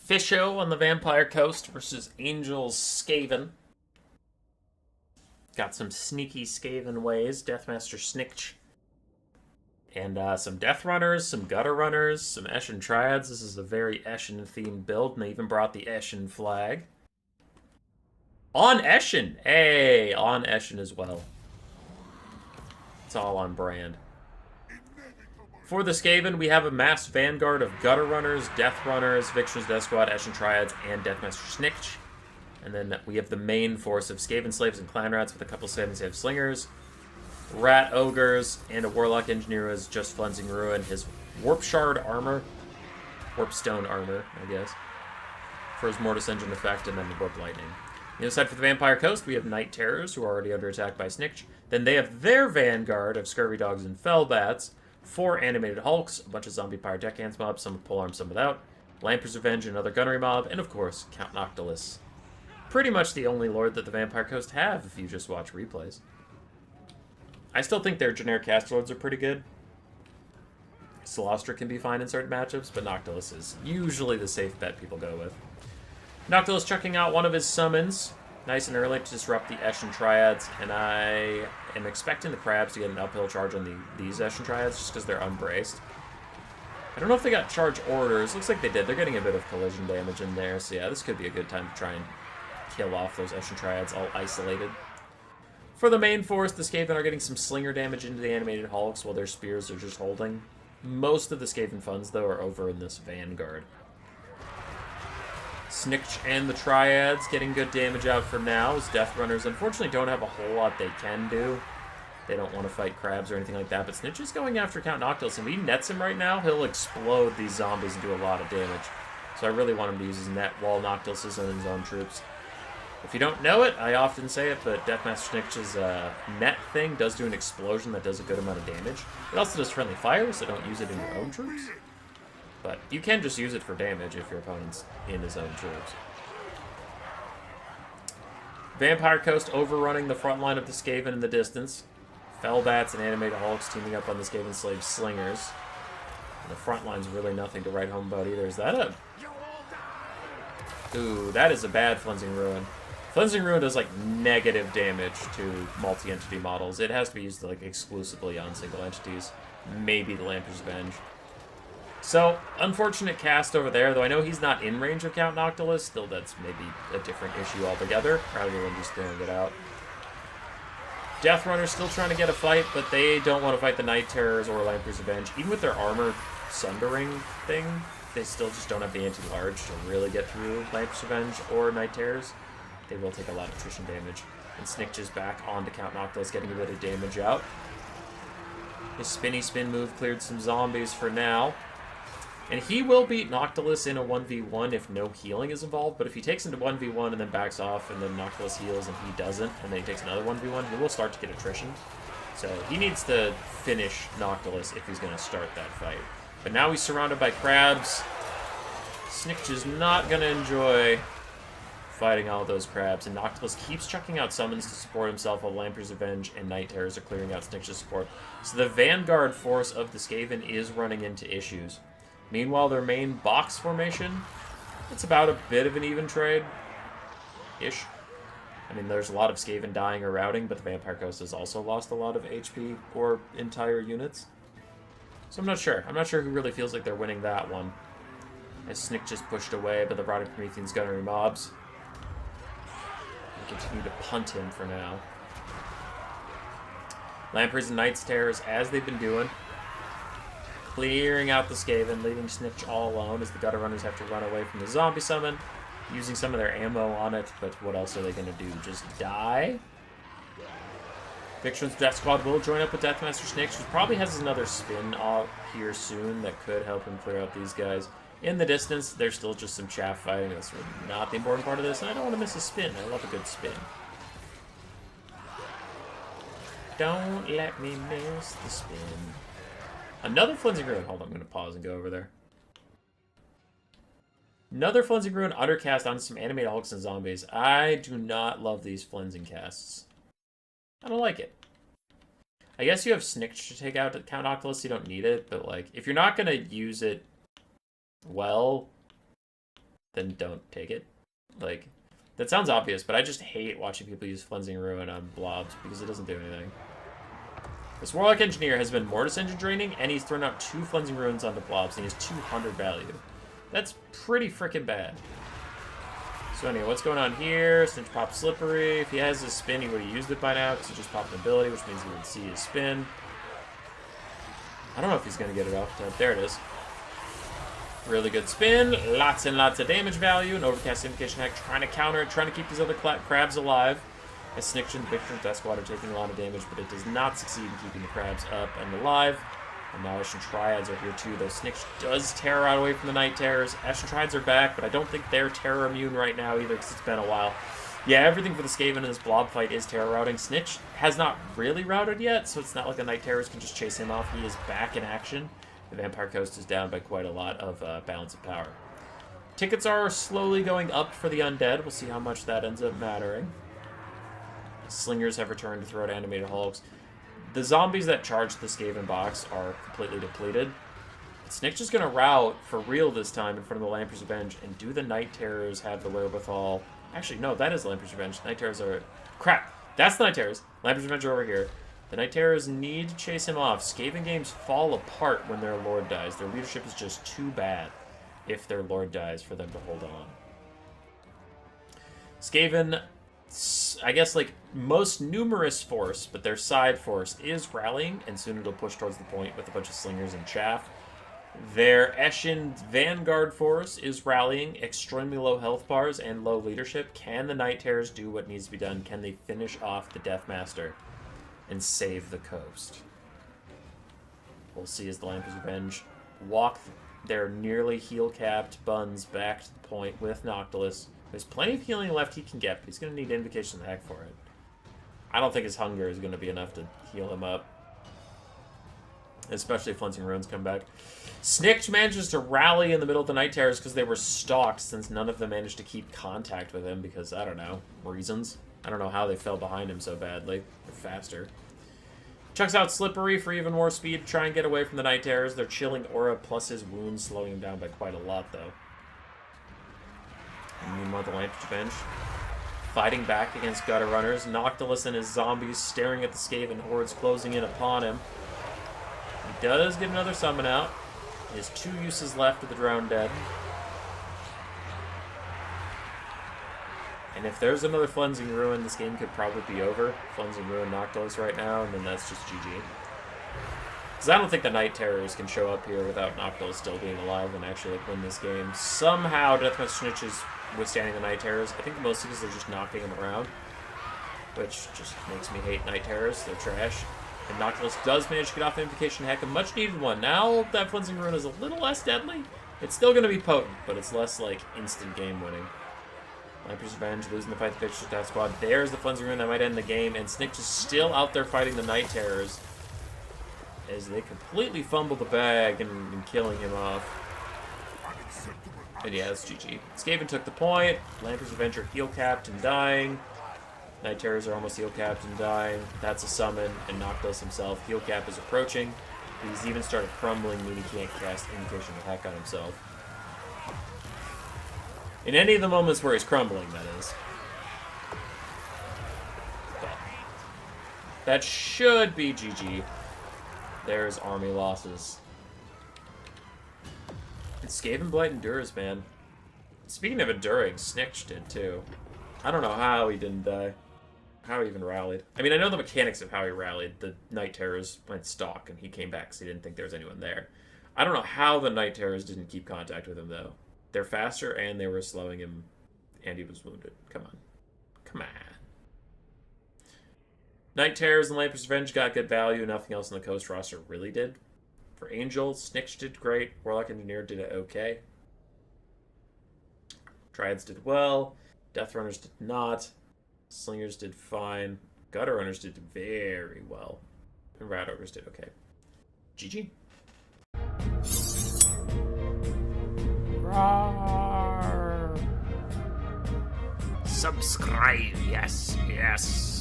Fisho on the Vampire Coast versus Angel's Skaven. Got some sneaky Skaven ways. Deathmaster Snikch. And some Death Runners, some Gutter Runners, some Eshin Triads. This is a very Eshin-themed build, and they even brought the Eshin flag. On Eshin! Hey, on Eshin as well. It's all on brand. For the Skaven, we have a mass vanguard of Gutter Runners, Death Runners, Victor's Death Squad, Eshin Triads, and Deathmaster Snikch. And then we have the main force of Skaven Slaves and Clan Rats with a couple Skaven Slave Slingers, Rat Ogres, and a Warlock Engineer who has just Cleansing Ruin, his Warp Shard armor, Warp Stone armor, I guess, for his Mortis Engine effect, and then the Warp Lightning. On the other side for the Vampire Coast, we have Night Terrors, who are already under attack by Snikch. Then they have their vanguard of Scurvy Dogs and Fellbats, 4 Animated Hulks, a bunch of Zombie Pyrodeckhands mobs, some with polearm, some without, Lamper's Revenge, another Gunnery mob, and of course, Count Noctilus. Pretty much the only Lord that the Vampire Coast have if you just watch replays. I still think their generic Caster Lords are pretty good. Celostra can be fine in certain matchups, but Noctilus is usually the safe bet people go with. Noctilus chucking out one of his summons, nice and early to disrupt the Eshin Triads, and I am expecting the Crabs to get an uphill charge on these Eshin Triads just because they're unbraced. I don't know if they got charge orders. Looks like they did. They're getting a bit of collision damage in there, so yeah, this could be a good time to try and kill off those Eshin Triads all isolated. For the main force, the Skaven are getting some slinger damage into the animated Hulks while their spears are just holding. Most of the Skaven funds, though, are over in this Vanguard. Snikch and the Triads getting good damage out for now, as Death Runners unfortunately don't have a whole lot they can do. They don't want to fight crabs or anything like that, but Snitch is going after Count Noctilus, and if he nets him right now, he'll explode these zombies and do a lot of damage. So I really want him to use his net while Noctilus is in his own troops. If you don't know it, I often say it, but Deathmaster Snikch's net thing does do an explosion that does a good amount of damage. It also does friendly fire, so don't use it in your own troops. But you can just use it for damage if your opponent's in his own troops. Vampire Coast overrunning the front line of the Skaven in the distance. Fellbats and Animated Hulks teaming up on the Skaven Slave Slingers. And the front line's really nothing to write home about either. Is that a... Ooh, that is a bad Cleansing Ruin. Cleansing Ruin does, like, negative damage to multi-entity models. It has to be used, like, exclusively on single entities. Maybe the Lamper's Revenge. So, unfortunate cast over there, though I know he's not in range of Count Noctilus. Still, that's maybe a different issue altogether, rather than just throwing it out. Death Runner's still trying to get a fight, but they don't want to fight the Night Terrors or Lamper's Revenge. Even with their armor sundering thing, they still just don't have the anti-large to really get through Lamper's Revenge or Night Terrors. They will take a lot of attrition damage. And Snikch is back onto Count Noctilus, getting a bit of damage out. His spinny spin move cleared some zombies for now. And he will beat Noctilus in a 1v1 if no healing is involved, but if he takes him to 1v1 and then backs off and then Noctilus heals and he doesn't, and then he takes another 1v1, he will start to get attrition. So he needs to finish Noctilus if he's going to start that fight. But now he's surrounded by crabs. Snikch is not going to enjoy fighting all those crabs, and Noctilus keeps chucking out summons to support himself while Lamper's Revenge and Night Terrors are clearing out Snikch's support. So the Vanguard force of the Skaven is running into issues. Meanwhile, their main box formation, it's about a bit of an even trade-ish. I mean, there's a lot of Skaven dying or routing, but the Vampire Coast has also lost a lot of HP or entire units. So I'm not sure. I'm not sure who really feels like they're winning that one. As Snikch just pushed away by the Rotting Promethean's gunnery mobs. They continue to punt him for now. Lamper's and Night Terrors, as they've been doing, clearing out the Skaven, leaving Snikch all alone as the Gutter Runners have to run away from the zombie summon, using some of their ammo on it, but what else are they going to do? Just die? Victor's Death Squad will join up with Deathmaster Snikch, who probably has another spin off here soon that could help him clear out these guys. In the distance, there's still just some chaff fighting. That's really not the important part of this, and I don't want to miss a spin. I love a good spin. Don't let me miss the spin. Another Flensing Ruin. Hold on, I'm going to pause and go over there. Another Flensing Ruin undercast on some animated Hulks and zombies. I do not love these Flensing casts. I don't like it. I guess you have Snikch to take out Count Noctilus, you don't need it, but like, if you're not going to use it well, then don't take it. Like, that sounds obvious, but I just hate watching people use Cleansing Ruin on blobs because it doesn't do anything. This Warlock Engineer has been Mortis Engine draining, and he's thrown out 2 Cleansing Ruins onto blobs, and he has 200 value. That's pretty freaking bad. So anyway, what's going on here? Snitch pops Slippery. If he has his spin, he would have used it by now, because he just popped an ability, which means he would see his spin. I don't know if he's going to get it off. There it is. Really good spin. Lots and lots of damage value. An Overcast Invocation Hack trying to counter it, trying to keep these other crabs alive. As Snickch and Victor and Death Squad are taking a lot of damage, but it does not succeed in keeping the crabs up and alive. And now Ashen Triads are here too, though Snickch does Terror out away from the Night Terrors. Ashen Triads are back, but I don't think they're Terror immune right now either, because it's been a while. Yeah, everything for the Skaven in this blob fight is Terror routing. Snitch has not really routed yet, so it's not like the Night Terrors can just chase him off. He is back in action. The Vampire Coast is down by quite a lot of balance of power. Tickets are slowly going up for the Undead. We'll see how much that ends up mattering. Slingers have returned to throw out animated hulks. The zombies that charge the Skaven box are completely depleted. Snick's just going to route for real this time in front of the Lamper's Revenge, and do the Night Terrors have the wherewithal? Actually, no, that is the Lamper's Revenge. Night Terrors are... Crap! That's the Night Terrors. Lamper's Revenge are over here. The Night Terrors need to chase him off. Skaven games fall apart when their Lord dies. Their leadership is just too bad if their Lord dies for them to hold on. Skaven, I guess, like, most numerous force, but their side force is rallying, and soon it'll push towards the point with a bunch of slingers and chaff. Their Eshin Vanguard force is rallying, extremely low health bars and low leadership. Can the Night Terrors do what needs to be done? Can they finish off the Deathmaster and save the coast? We'll see as the Lamper's Revenge walk their nearly heal-capped buns back to the point with Noctilus. There's plenty of healing left he can get, but he's going to need Invocation of the Heck for it. I don't think his hunger is going to be enough to heal him up, especially if Flensing Ruins come back. Snickch manages to rally in the middle of the Night Terrors because they were stalked, since none of them managed to keep contact with him because, I don't know, reasons. I don't know how they fell behind him so badly. They're faster. Chucks out Slippery for even more speed to try and get away from the Night Terrors. Their chilling aura plus his wounds slowing him down by quite a lot, though. And meanwhile, the Lamper's Revenge fighting back against Gutter Runners. Noctilus and his zombies staring at the Skaven hordes closing in upon him. He does get another summon out. He has 2 uses left of the Drowned Dead. And if there's another Flensing Ruin, this game could probably be over. Flensing Ruin Noctilus right now, and then that's just GG. Because I don't think the Night Terrors can show up here without Noctilus still being alive and actually like, win this game. Somehow Deathmatch Snitch is withstanding the Night Terrors. I think mostly because they're just knocking him around, which just makes me hate Night Terrors. They're trash. And Noctilus does manage to get off the Invocation Heck, a much needed one. Now that Flensing Ruin is a little less deadly, it's still going to be potent, but it's less like instant game winning. Lamper's Revenge losing the fight to Victor's Death Squad. There's the Flensing Ruin that might end the game, and Snickch is still out there fighting the Night Terrors as they completely fumble the bag and killing him off. And yeah, it's GG. Skaven took the point. Lamper's Revenge are heal-capped and dying. Night Terrors are almost heal-capped and dying. That's a summon, and Noctilus himself. Heal-cap is approaching. He's even started crumbling, meaning he can't cast Invocation of Heck on himself. In any of the moments where he's crumbling, that is. But that should be GG. There's army losses. And Skaven Blight endures, man. Speaking of enduring, Snickch did too. I don't know how he didn't die. How he even rallied. I mean, I know the mechanics of how he rallied. The Night Terrors went stalk, and he came back because he didn't think there was anyone there. I don't know how the Night Terrors didn't keep contact with him, though. They're faster, and they were slowing him, and he was wounded. Come on. Come on. Night Terrors and Lamper's Revenge got good value. Nothing else in the Coast roster really did. For Angel, Snickch did great. Warlock Engineer did it okay. Triads did well. Death Runners did not. Slingers did fine. Gutter Runners did very well. And Rat Ogres did okay. GG. Roar. Subscribe, yes, yes.